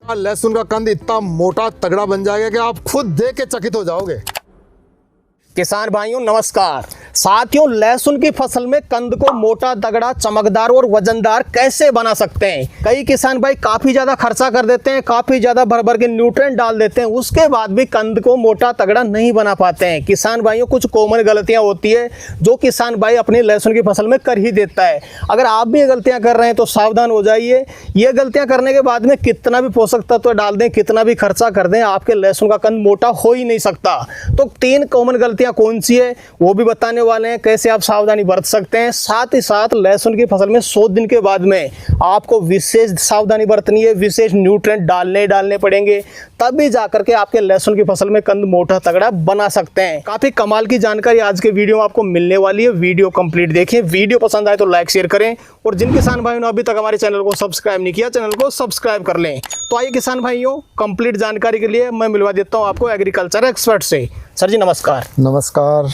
लहसुन का कंद इतना मोटा तगड़ा बन जाएगा कि आप खुद देख के चकित हो जाओगे। किसान भाइयों नमस्कार। साथियों, लहसुन की फसल में कंद को मोटा, तगड़ा, चमकदार और वजनदार कैसे बना सकते हैं। कई किसान भाई काफी ज्यादा खर्चा कर देते हैं, काफी ज्यादा भर भर के न्यूट्रिएंट डाल देते हैं, उसके बाद भी कंद को मोटा तगड़ा नहीं बना पाते हैं। किसान भाइयों, कुछ कॉमन गलतियां होती है जो किसान भाई अपनी लहसुन की फसल में कर ही देता है। अगर आप भी ये गलतियां कर रहे हैं तो सावधान हो जाइए। ये गलतियां करने के बाद में कितना भी पोषक तत्व डाल दें, कितना भी खर्चा कर दें, आपके लहसुन का कंद मोटा हो ही नहीं सकता। तो 3 कॉमन गलतियां कौन सी है वो भी बताने वाले हैं, कैसे आप सावधानी बरत सकते हैं। साथ ही साथ लहसुन की फसल में 100 दिन के बाद में आपको विशेष सावधानी बरतनी है, विशेष न्यूट्रिएंट डालने पड़ेंगे, तभी जाकर के आपके लहसुन की फसल में कंद मोटा तगड़ा बना सकते हैं। काफी कमाल की जानकारी आज के वीडियो में आपको मिलने वाली है। वीडियो कंप्लीट देखें, वीडियो पसंद आए तो लाइक शेयर करें, और जिन किसान भाइयों ने अभी तक हमारे चैनल को सब्सक्राइब नहीं किया, चैनल को सब्सक्राइब कर लें। तो आइए किसान भाइयों, कंप्लीट जानकारी के लिए मैं मिलवा देता हूं आपको एग्रीकल्चर एक्सपर्ट से। सर जी नमस्कार। नमस्कार,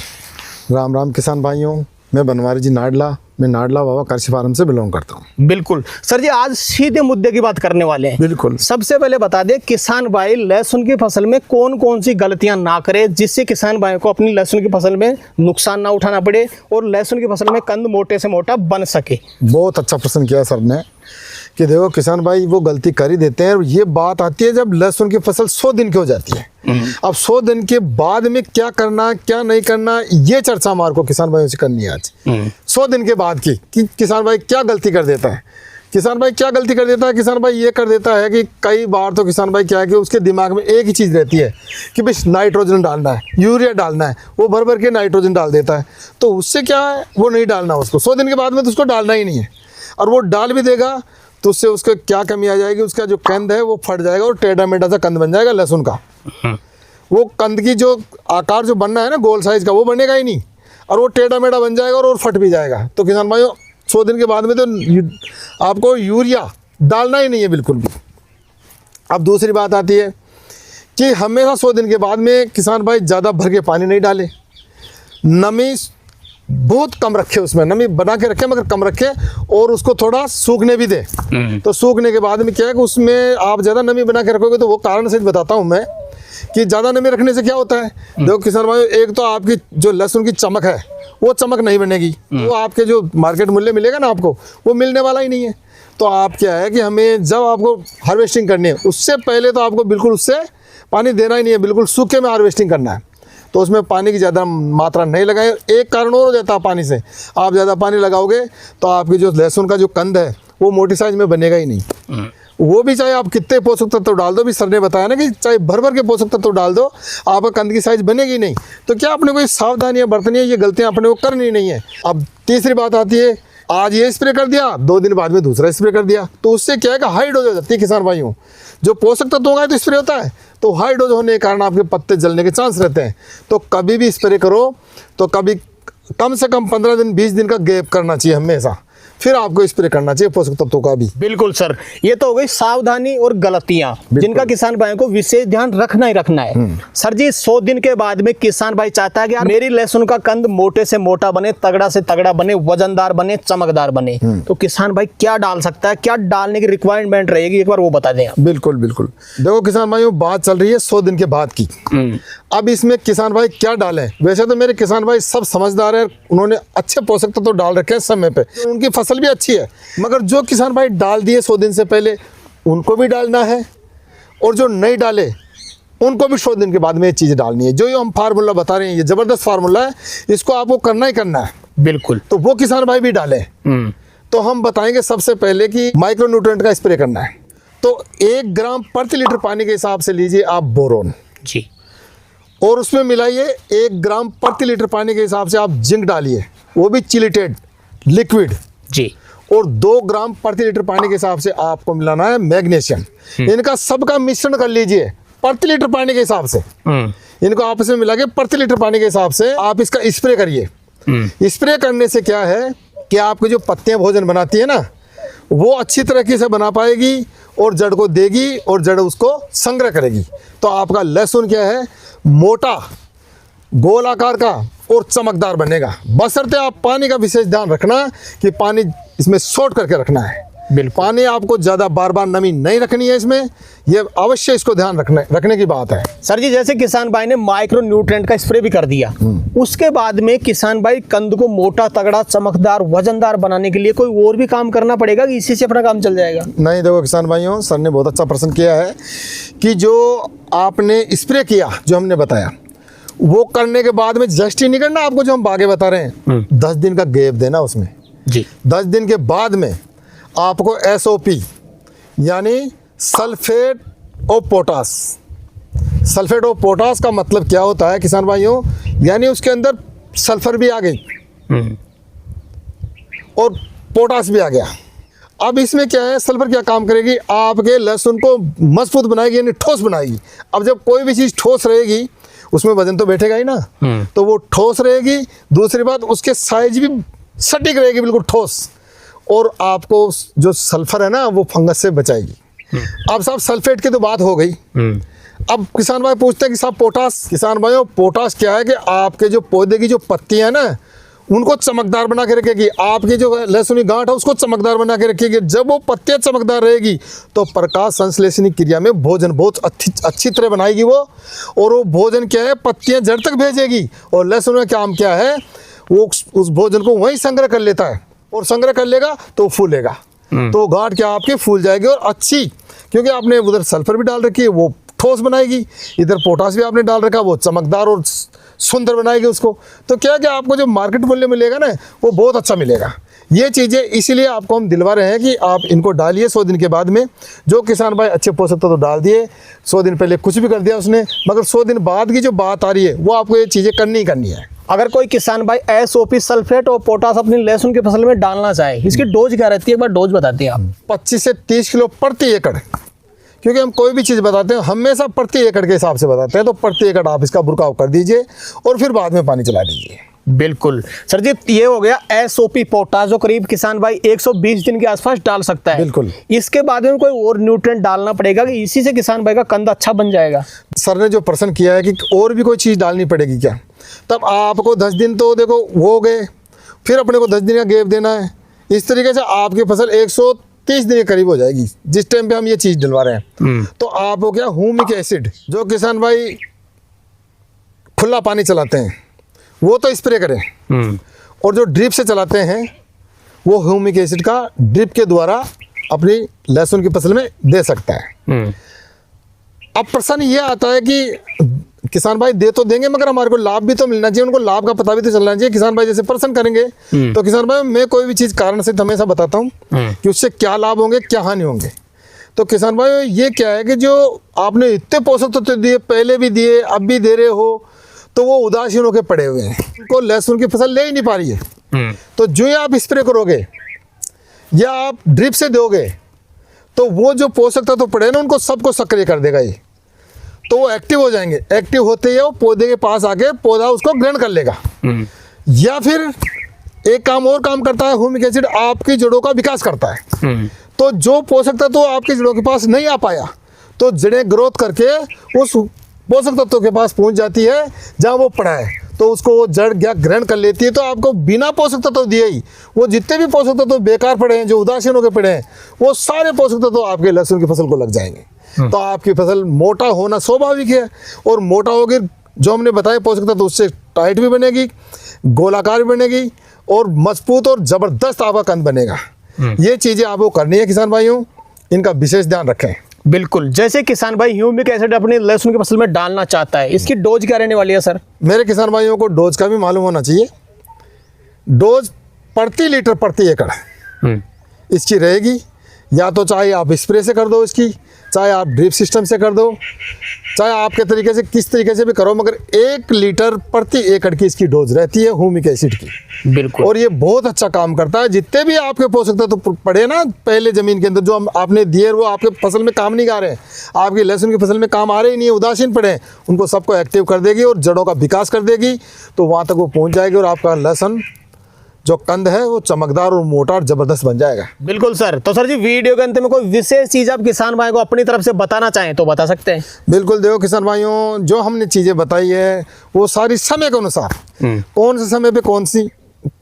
राम राम किसान भाइयों। मैं बनवारी जी नाडला, मैं नाडला बाबा कृषि फार्म से बिलोंग करता हूँ। बिल्कुल सर जी, आज सीधे मुद्दे की बात करने वाले हैं। बिल्कुल। सबसे पहले बता दें किसान भाई लहसुन की फसल में कौन कौन सी गलतियां ना करे, जिससे किसान भाई को अपनी लहसुन की फसल में नुकसान ना उठाना पड़े और लहसुन की फसल में कंद मोटे से मोटा बन सके। बहुत अच्छा प्रश्न किया सर ने कि देखो किसान भाई वो गलती कर ही देते हैं। ये बात आती है जब लहसुन की फसल 100 दिन की हो जाती है। अब 100 दिन के बाद में क्या करना क्या नहीं करना, ये चर्चा हमारे को किसान भाइयों से करनी है आज। 100 दिन के बाद की कि किसान भाई क्या गलती कर देता है। किसान भाई क्या गलती कर देता है, किसान भाई ये कर देता है कि कई बार तो किसान भाई क्या है कि उसके दिमाग में एक ही चीज़ रहती है कि भाई नाइट्रोजन डालना है, यूरिया डालना है, वो भर भर के नाइट्रोजन डाल देता है। तो उससे क्या है, वो नहीं डालना उसको 100 दिन के बाद में, तो उसको डालना ही नहीं है। और वो डाल भी देगा तो उससे उसके क्या कमी आ जाएगी, उसका जो कंद है वो फट जाएगा और टेढ़ा मेढ़ा सा कंद बन जाएगा लहसुन का। वो कंद की जो आकार जो बनना है ना गोल साइज का, वो बनेगा ही नहीं, और वो टेढ़ा मेढ़ा बन जाएगा और फट भी जाएगा। तो किसान भाइयों 100 दिन के बाद में तो आपको यूरिया डालना ही नहीं है बिल्कुल भी। अब दूसरी बात आती है कि हमेशा 100 दिन के बाद में किसान भाई ज़्यादा भर के पानी नहीं डाले, नमी बहुत कम रखे, उसमें नमी बना के रखे मगर कम रखे, और उसको थोड़ा सूखने भी दे। तो सूखने के बाद में क्या है कि उसमें आप ज़्यादा नमी बना के रखोगे तो वो कारण से बताता हूँ मैं कि ज़्यादा नमी रखने से क्या होता है। देखो किसान भाई, एक तो आपकी जो लहसुन की चमक है वो चमक नहीं बनेगी, वो आपके जो मार्केट मूल्य मिलेगा ना आपको, वो मिलने वाला ही नहीं है। तो आप क्या है कि हमें जब आपको हार्वेस्टिंग करनी है उससे पहले तो आपको बिल्कुल उससे पानी देना ही नहीं है, बिल्कुल सूखे में हार्वेस्टिंग करना है। तो उसमें पानी की ज़्यादा मात्रा नहीं लगाएं। एक कारण और हो जाता है पानी से, आप ज़्यादा पानी लगाओगे तो आपकी जो लहसुन का जो कंद है वो मोटी साइज में बनेगा ही नहीं। वो भी चाहे आप कितने पोषक तत्व डाल दो, भी सर ने बताया ना कि चाहे भर भर के पोषक तत्व डाल दो, आपका कंद की साइज बनेगी नहीं। तो क्या अपने को ये सावधानियाँ बरतनी है, ये गलतियाँ अपने को करनी नहीं है। अब तीसरी बात आती है, आज ये स्प्रे कर दिया, 2 दिन बाद में दूसरा स्प्रे कर दिया, तो उससे क्या है कि हाई डोज हो जाती है किसान भाइयों। जो पोषक तत्वों का तो स्प्रे होता है, तो हाई डोज होने के कारण आपके पत्ते जलने के चांस रहते हैं। तो कभी भी स्प्रे करो तो कभी कम से कम 15 दिन 20 दिन का गैप करना चाहिए हमेशा, फिर आपको स्प्रे करना चाहिए पोषक तत्वों का भी। बिल्कुल सर, ये तो हो गई सावधानी और गलतियां जिनका किसान भाई को विशेष ध्यान रखना ही रखना है। सर जी 100 दिन के बाद में किसान भाई चाहता है कि यार मेरी लहसुन का कंद मोटे से मोटा बने, तगड़ा से तगड़ा बने, वजनदार बने, चमकदार बने, तो किसान भाई क्या डाल सकता है, क्या डालने की रिक्वायरमेंट रहेगी, एक बार वो बता दें आप। बिल्कुल बिल्कुल। देखो किसान भाइयों, बात चल रही है 100 दिन के बाद की। अब इसमें किसान भाई क्या डालें। वैसे तो मेरे किसान भाई सब समझदार है, उन्होंने अच्छे पोषक तत्व तो डाल रखे हैं समय पे, उनकी फसल भी अच्छी है। मगर जो किसान भाई डाल दिए 100 दिन से पहले, उनको भी डालना है, और जो नहीं डाले उनको भी 100 दिन के बाद में ये चीज़ डालनी है। जो ये हम फार्मूला बता रहे हैं, ये ज़बरदस्त फार्मूला है, इसको आपको करना ही करना है। बिल्कुल। तो वो किसान भाई भी डालें। तो हम बताएंगे सबसे पहले कि माइक्रो न्यूट्रिएंट का स्प्रे करना है। तो 1 ग्राम प्रति लीटर पानी के हिसाब से लीजिए आप बोरोन जी, और उसमें मिलाइए 1 ग्राम प्रति लीटर पानी के हिसाब से आप जिंक डालिए, वो भी चिलिटेड लिक्विड जी, और 2 ग्राम प्रति लीटर पानी के हिसाब से आपको मिलाना है मैग्नीशियम। इनका सबका मिश्रण कर लीजिए प्रति लीटर पानी के हिसाब से। इनको आपस में मिला के प्रति लीटर पानी के हिसाब से आप इसका स्प्रे करिए। स्प्रे करने से क्या है कि आपके जो पत्तियां भोजन बनाती है ना, वो अच्छी तरीके से बना पाएगी और जड़ को देगी और जड़ उसको संग्रह करेगी। तो आपका लहसुन क्या है, मोटा, गोल आकार का और चमकदार बनेगा। बशर्ते आप पानी का विशेष ध्यान रखना कि पानी इसमें सोट करके रखना है। बिल्कुल। पानी आपको ज़्यादा बार बार नमी नहीं रखनी है इसमें, ये अवश्य इसको ध्यान रखने की बात है। सर जी, जैसे किसान भाई ने माइक्रो न्यूट्रिएंट का स्प्रे भी कर दिया, उसके बाद में किसान भाई कंद को मोटा तगड़ा चमकदार वजनदार बनाने के लिए कोई और भी काम करना पड़ेगा कि इसी से अपना काम चल जाएगा? नहीं, देखो किसान भाइयों, सर ने बहुत अच्छा प्रश्न किया है कि जो आपने स्प्रे किया, जो हमने बताया, वो करने के बाद में जस्ट ही नहीं करना आपको, जो हम आगे बता रहे हैं 10 दिन का गैप देना उसमें जी। 10 दिन के बाद में आपको SOP यानी sulphate of potash. Sulphate of potash का मतलब क्या होता है किसान भाइयों, यानी उसके अंदर सल्फर भी आ गई और पोटास भी आ गया। अब इसमें क्या है, सल्फर क्या काम करेगी, आपके लहसुन को मजबूत बनाएगी, यानी ठोस बनाएगी। अब जब कोई भी चीज़ ठोस रहेगी उसमें वजन तो बैठेगा ही ना, तो वो ठोस रहेगी। दूसरी बात, उसके साइज भी सटीक रहेगी, बिल्कुल ठोस, और आपको जो सल्फर है ना वो फंगस से बचाएगी। अब साहब सल्फेट की तो बात हो गई। अब किसान भाई पूछते हैं कि साहब पोटास, किसान भाइयों पोटास क्या है कि आपके जो पौधे की जो पत्तियां हैं ना उनको चमकदार बना के रखेगी, आपकी जो लहसुनी गांठ है उसको चमकदार बना के रखेगी। जब वो पत्तियां चमकदार रहेगी तो प्रकाश संश्लेषणी क्रिया में भोजन बहुत अच्छी तरह बनाएगी वो, और वो भोजन क्या है, पत्तियां जड़ तक भेजेगी। और लहसुन का काम क्या है, वो उस भोजन को वहीं संग्रह कर लेता है, और संग्रह कर लेगा तो फूलेगा, तो गांठ क्या आपकी फूल जाएगी और अच्छी, क्योंकि आपने उधर सल्फर भी डाल रखी है वो ठोस बनाएगी, इधर पोटास भी आपने डाल रखा वो चमकदार और सुंदर बनाएगी उसको। तो क्या क्या आपको जो मार्केट मूल्य मिलेगा ना वो बहुत अच्छा मिलेगा। ये चीज़ें इसीलिए आपको हम दिलवा रहे हैं कि आप इनको डालिए 100 दिन के बाद में। जो किसान भाई अच्छे पोषक तत्व तो डाल दिए, 100 दिन पहले कुछ भी कर दिया उसने, मगर 100 दिन बाद की जो बात आ रही है वो आपको ये चीज़ें करनी ही करनी है। अगर कोई किसान भाई SOP सल्फेट और पोटास अपनी लहसुन की फसल में डालना चाहे, इसकी डोज क्या रहती है, एक बार डोज बताते हैं आप। 25 से 30 किलो प्रति एकड़, क्योंकि हम कोई भी चीज़ बताते हैं हमेशा प्रति एकड़ के हिसाब से बताते हैं, तो प्रति एकड़ आप इसका बुरकाव कर दीजिए और फिर बाद में पानी चला दीजिए। बिल्कुल सर जी, ये हो गया SOP पोटास, जो करीब किसान भाई 120 दिन के आसपास डाल सकता है। बिल्कुल। इसके बाद में कोई और न्यूट्रिएंट डालना पड़ेगा कि इसी से किसान भाई का कंद अच्छा बन जाएगा? सर ने जो प्रश्न किया है कि और भी कोई चीज़ डालनी पड़ेगी क्या, तब आपको 10 दिन तो देखो हो गए, फिर अपने को 10 दिन का गैप देना है। इस तरीके से आपकी फसल 130 दिन के करीब हो जाएगी जिस टाइम पे हम ये चीज़ डलवा रहे हैं। तो आप हो गया ह्यूमिक एसिड, जो किसान भाई खुला पानी चलाते हैं वो तो स्प्रे करें, और जो ड्रिप से चलाते हैं वो ह्यूमिक एसिड का ड्रिप के द्वारा अपनी लहसुन की फसल में दे सकता है। अब प्रश्न ये आता है कि किसान भाई दे तो देंगे मगर हमारे को लाभ भी तो मिलना चाहिए, उनको लाभ का पता भी तो चलना चाहिए। किसान भाई जैसे प्रश्न करेंगे तो किसान भाई मैं कोई भी चीज़ कारण से हमेशा बताता हूँ कि उससे क्या लाभ होंगे क्या हानि होंगे। तो किसान भाई ये क्या है कि जो आपने इतने पोषक तत्व दिए, पहले भी दिए अब भी दे रहे हो, तो वो उदासीन होकर पड़े हुए हैं, उनको लहसुन की फसल ले ही नहीं पा रही है। तो जो ही आप स्प्रे करोगे या आप ड्रिप से दोगे तो वो जो पोषक तत्व पड़े ना उनको सबको सक्रिय कर देगा ये, तो वो एक्टिव हो जाएंगे। एक्टिव होते ही वो पौधे के पास आके पौधा उसको ग्रहण कर लेगा। या फिर एक काम और काम करता है, ह्यूमिक एसिड आपकी जड़ों का विकास करता है। तो जो पोषक तत्व आपकी जड़ों के पास नहीं आ पाया तो जड़ें ग्रोथ करके उस पोषक तत्वों के पास पहुंच जाती है जहां वो पड़ा है, तो उसको वो जड़ क्या ग्रहण कर लेती है। तो आपको बिना पोषक तत्व दिए ही वो जितने भी पोषक तत्व बेकार पड़े हैं, जो उदासीन होकर पड़े हैं, वो सारे पोषक तत्व आपके लहसुन की फसल को लग जाएंगे। तो आपकी फसल मोटा होना स्वाभाविक है, और मोटा होगी जो हमने बताया पोषक तत्व उससे टाइट भी बनेगी, गोलाकार भी बनेगी, और मजबूत और जबरदस्त आपका कंद बनेगा। ये चीज़ें आपको करनी है किसान भाइयों, इनका विशेष ध्यान रखें। बिल्कुल। जैसे किसान भाई ह्यूमिक एसिड अपनी लहसुन की फसल में डालना चाहता है, इसकी डोज क्या रहने वाली है सर? मेरे किसान भाइयों को डोज का भी मालूम होना चाहिए। डोज प्रति लीटर प्रति एकड़ इसकी रहेगी, या तो चाहे आप स्प्रे से कर दो इसकी, चाहे आप ड्रिप सिस्टम से कर दो, चाहे आपके तरीके से किस तरीके से भी करो, मगर 1 लीटर प्रति एकड़ की इसकी डोज रहती है ह्यूमिक एसिड की। बिल्कुल। और ये बहुत अच्छा काम करता है। जितने भी आपके पोषक तत्व तो पड़े ना पहले जमीन के अंदर जो आपने दिए वो आपके फसल में काम नहीं आ रहे हैं, आपकी लहसुन की फसल में काम आ रहे ही नहीं है, उदासीन पड़े हैं, उनको सबको एक्टिव कर देगी और जड़ों का विकास कर देगी। तो वहाँ तक वो पहुँच जाएगी और आपका लहसुन जो कंद है वो चमकदार और मोटा और जबरदस्त बन जाएगा। बिल्कुल सर। तो सर जी वीडियो के अंत में कोई विशेष चीज आप किसान भाई को अपनी तरफ से बताना चाहें तो बता सकते हैं। बिल्कुल। देखो किसान भाइयों, जो हमने चीज़ें बताई है वो सारी समय के अनुसार कौन से समय पे कौन सी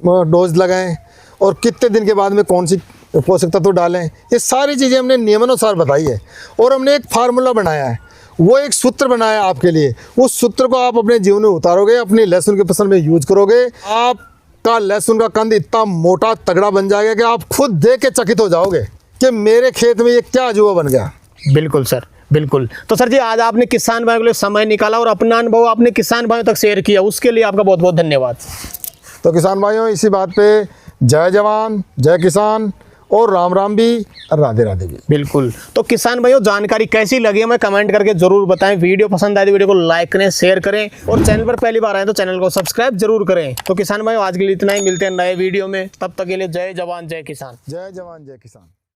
डोज लगाएं और कितने दिन के बाद में कौन सी पोषक तत्व डालें, ये सारी चीज़ें हमने नियमानुसार बताई है। और हमने एक फार्मूला बनाया है, वो एक सूत्र बनाया है आपके लिए। उस सूत्र को आप अपने जीवन में उतारोगे, अपनी लहसुन की फसल में यूज करोगे, आपका लहसुन का कंद इतना मोटा तगड़ा बन जाएगा कि आप खुद देख के चकित हो जाओगे कि मेरे खेत में ये क्या अजूबा बन गया। बिल्कुल सर, बिल्कुल। तो सर जी, आज आपने किसान भाइयों के लिए समय निकाला और अपना अनुभव आपने किसान भाइयों तक शेयर किया, उसके लिए आपका बहुत बहुत धन्यवाद। तो किसान भाइयों, इसी बात पे जय जवान जय किसान और राम राम भी, राधे राधे भी। बिल्कुल। तो किसान भाइयों, जानकारी कैसी लगी हमें कमेंट करके जरूर बताएं। वीडियो पसंद आए तो वीडियो को लाइक करें, शेयर करें और चैनल पर पहली बार आए तो चैनल को सब्सक्राइब जरूर करें। तो किसान भाइयों, आज के लिए इतना ही, मिलते हैं नए वीडियो में। तब तक के लिए जय जवान जय किसान। जय जवान जय किसान।